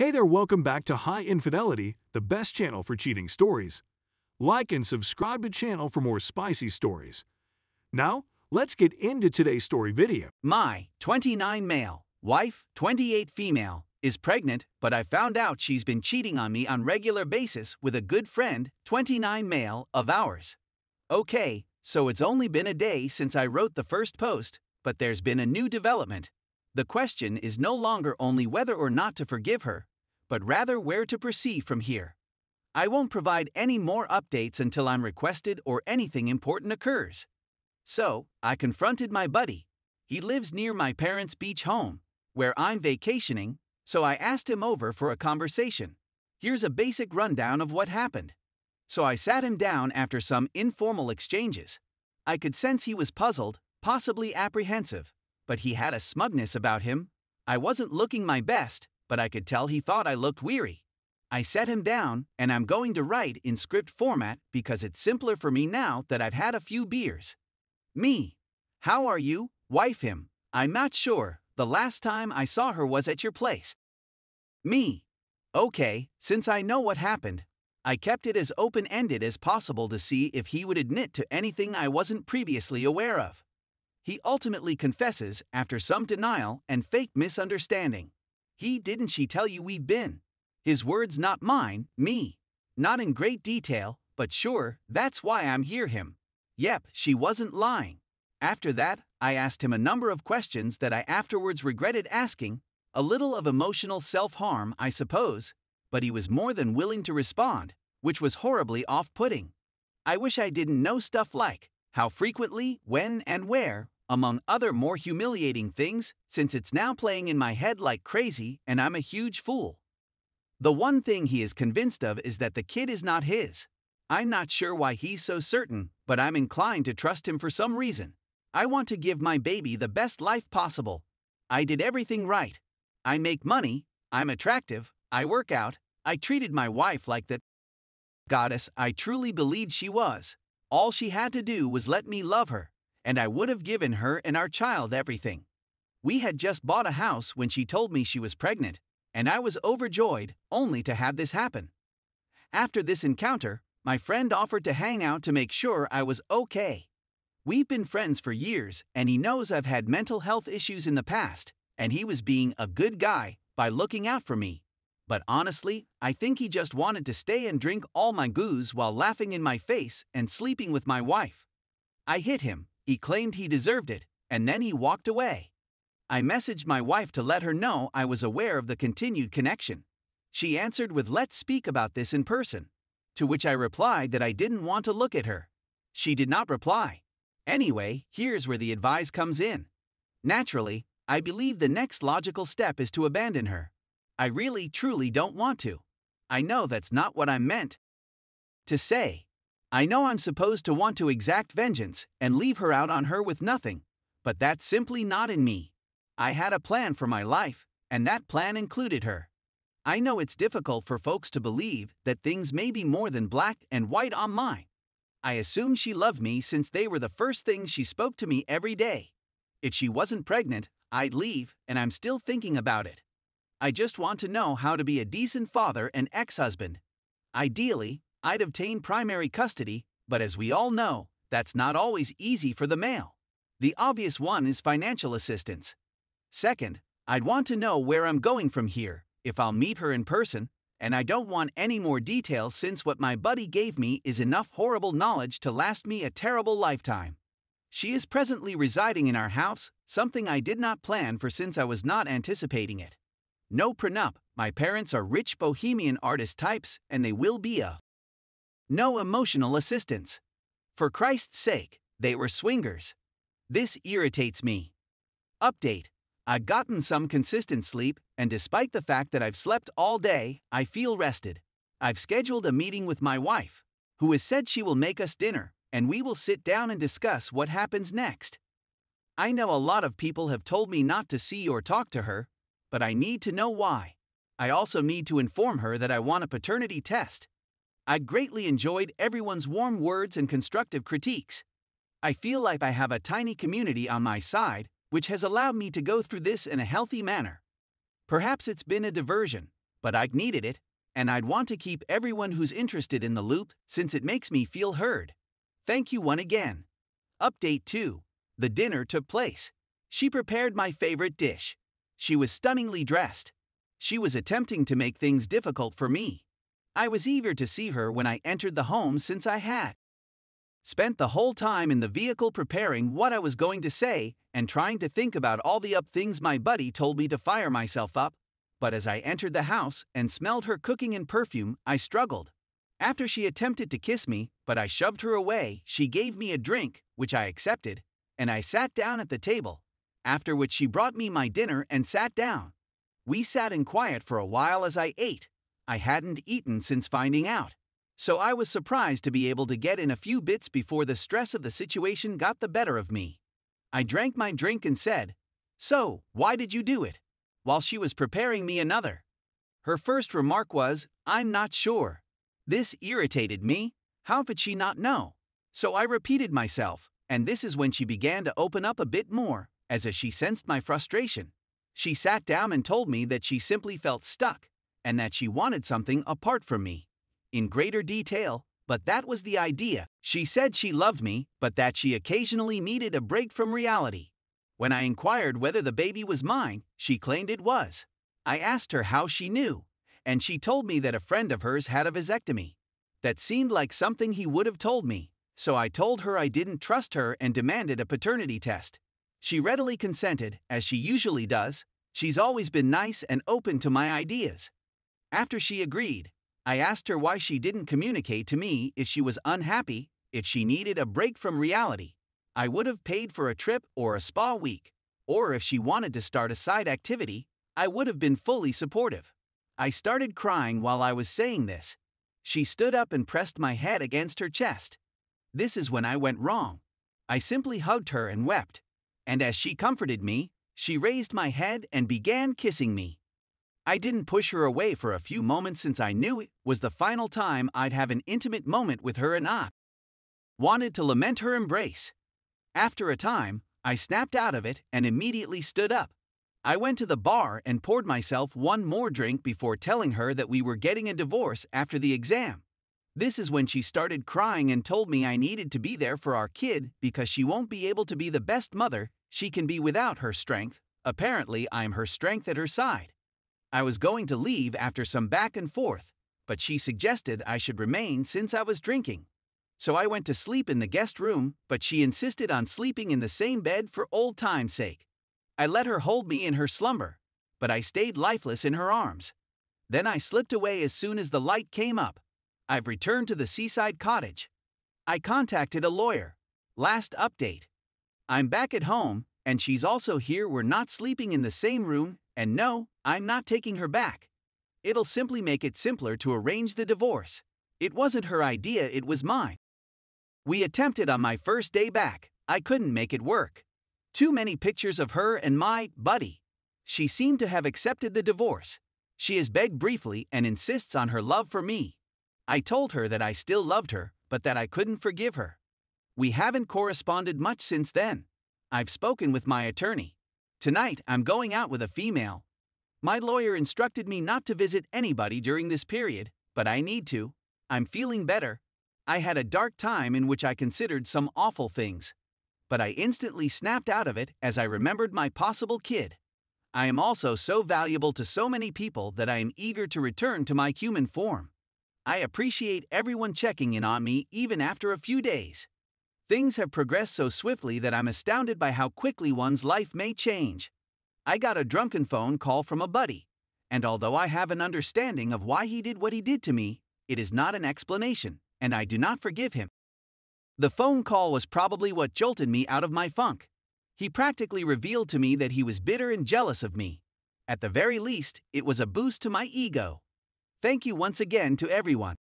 Hey there, welcome back to High Infidelity, the best channel for cheating stories. Like and subscribe to channel for more spicy stories. Now, let's get into today's story video. My 29 male, wife 28 female, is pregnant, but I found out she's been cheating on me on regular basis with a good friend 29 male of ours. Okay, so it's only been a day since I wrote the first post, but there's been a new development. The question is no longer only whether or not to forgive her, but rather where to proceed from here. I won't provide any more updates until I'm requested or anything important occurs. So, I confronted my buddy. He lives near my parents' beach home, where I'm vacationing, so I asked him over for a conversation. Here's a basic rundown of what happened. So I sat him down after some informal exchanges. I could sense he was puzzled, possibly apprehensive, but he had a smugness about him. I wasn't looking my best, but I could tell he thought I looked weary. I set him down, and I'm going to write in script format because it's simpler for me now that I've had a few beers. Me. How are you? Wife him. I'm not sure. The last time I saw her was at your place. Me. Okay, since I know what happened, I kept it as open-ended as possible to see if he would admit to anything I wasn't previously aware of. He ultimately confesses after some denial and fake misunderstanding. Didn't she tell you we've been? His words, not mine, me. Not in great detail, but sure, that's why I'm here him. Yep, she wasn't lying. After that, I asked him a number of questions that I afterwards regretted asking, a little of emotional self-harm, I suppose, but he was more than willing to respond, which was horribly off-putting. I wish I didn't know stuff like how frequently, when, and where, among other more humiliating things, since it's now playing in my head like crazy and I'm a huge fool. The one thing he is convinced of is that the kid is not his. I'm not sure why he's so certain, but I'm inclined to trust him for some reason. I want to give my baby the best life possible. I did everything right. I make money, I'm attractive, I work out, I treated my wife like the goddess I truly believed she was. All she had to do was let me love her, and I would have given her and our child everything. We had just bought a house when she told me she was pregnant, and I was overjoyed only to have this happen. After this encounter, my friend offered to hang out to make sure I was okay. We've been friends for years, and he knows I've had mental health issues in the past, and he was being a good guy by looking out for me. But honestly, I think he just wanted to stay and drink all my booze while laughing in my face and sleeping with my wife. I hit him, he claimed he deserved it, and then he walked away. I messaged my wife to let her know I was aware of the continued connection. She answered with "Let's speak about this in person," to which I replied that I didn't want to look at her. She did not reply. Anyway, here's where the advice comes in. Naturally, I believe the next logical step is to abandon her. I really, truly don't want to. I know that's not what I'm meant to say. I know I'm supposed to want to exact vengeance and leave her out on her with nothing, but that's simply not in me. I had a plan for my life, and that plan included her. I know it's difficult for folks to believe that things may be more than black and white on mine. I assumed she loved me since they were the first things she spoke to me every day. If she wasn't pregnant, I'd leave, and I'm still thinking about it. I just want to know how to be a decent father and ex-husband. Ideally, I'd obtain primary custody, but as we all know, that's not always easy for the male. The obvious one is financial assistance. Second, I'd want to know where I'm going from here, if I'll meet her in person, and I don't want any more details since what my buddy gave me is enough horrible knowledge to last me a terrible lifetime. She is presently residing in our house, something I did not plan for since I was not anticipating it. No prenup, my parents are rich bohemian artist types, and they will be a no emotional assistance. For Christ's sake, they were swingers. This irritates me. Update. I've gotten some consistent sleep, and despite the fact that I've slept all day, I feel rested. I've scheduled a meeting with my wife, who has said she will make us dinner, and we will sit down and discuss what happens next. I know a lot of people have told me not to see or talk to her, but I need to know why. I also need to inform her that I want a paternity test. I greatly enjoyed everyone's warm words and constructive critiques. I feel like I have a tiny community on my side, which has allowed me to go through this in a healthy manner. Perhaps it's been a diversion, but I needed it, and I'd want to keep everyone who's interested in the loop since it makes me feel heard. Thank you once again. Update 2. The dinner took place. She prepared my favorite dish. She was stunningly dressed. She was attempting to make things difficult for me. I was eager to see her when I entered the home since I had spent the whole time in the vehicle preparing what I was going to say and trying to think about all the things my buddy told me to fire myself up. But as I entered the house and smelled her cooking and perfume, I struggled. After she attempted to kiss me, but I shoved her away, she gave me a drink, which I accepted, and I sat down at the table, after which she brought me my dinner and sat down. We sat in quiet for a while as I ate. I hadn't eaten since finding out, so I was surprised to be able to get in a few bits before the stress of the situation got the better of me. I drank my drink and said, "So, why did you do it?" while she was preparing me another. Her first remark was, "I'm not sure." This irritated me. How could she not know? So I repeated myself, and this is when she began to open up a bit more, as if she sensed my frustration. She sat down and told me that she simply felt stuck, and that she wanted something apart from me. In greater detail, but that was the idea. She said she loved me, but that she occasionally needed a break from reality. When I inquired whether the baby was mine, she claimed it was. I asked her how she knew, and she told me that a friend of hers had a vasectomy. That seemed like something he would have told me, so I told her I didn't trust her and demanded a paternity test. She readily consented, as she usually does. She's always been nice and open to my ideas. After she agreed, I asked her why she didn't communicate to me if she was unhappy, if she needed a break from reality. I would have paid for a trip or a spa week, or if she wanted to start a side activity, I would have been fully supportive. I started crying while I was saying this. She stood up and pressed my head against her chest. This is when I went wrong. I simply hugged her and wept, and as she comforted me, she raised my head and began kissing me. I didn't push her away for a few moments since I knew it was the final time I'd have an intimate moment with her and I wanted to lament her embrace. After a time, I snapped out of it and immediately stood up. I went to the bar and poured myself one more drink before telling her that we were getting a divorce after the exam. This is when she started crying and told me I needed to be there for our kid because she won't be able to be the best mother she can be without her strength. Apparently, I'm her strength at her side. I was going to leave after some back and forth, but she suggested I should remain since I was drinking. So I went to sleep in the guest room, but she insisted on sleeping in the same bed for old time's sake. I let her hold me in her slumber, but I stayed lifeless in her arms. Then I slipped away as soon as the light came up. I've returned to the seaside cottage. I contacted a lawyer. Last update. I'm back at home, and she's also here. We're not sleeping in the same room, and no, I'm not taking her back. It'll simply make it simpler to arrange the divorce. It wasn't her idea, it was mine. We attempted on my first day back. I couldn't make it work. Too many pictures of her and my buddy. She seemed to have accepted the divorce. She has begged briefly and insists on her love for me. I told her that I still loved her, but that I couldn't forgive her. We haven't corresponded much since then. I've spoken with my attorney. Tonight, I'm going out with a female. My lawyer instructed me not to visit anybody during this period, but I need to. I'm feeling better. I had a dark time in which I considered some awful things, but I instantly snapped out of it as I remembered my possible kid. I am also so valuable to so many people that I am eager to return to my human form. I appreciate everyone checking in on me even after a few days. Things have progressed so swiftly that I'm astounded by how quickly one's life may change. I got a drunken phone call from a buddy, and although I have an understanding of why he did what he did to me, it is not an explanation, and I do not forgive him. The phone call was probably what jolted me out of my funk. He practically revealed to me that he was bitter and jealous of me. At the very least, it was a boost to my ego. Thank you once again to everyone.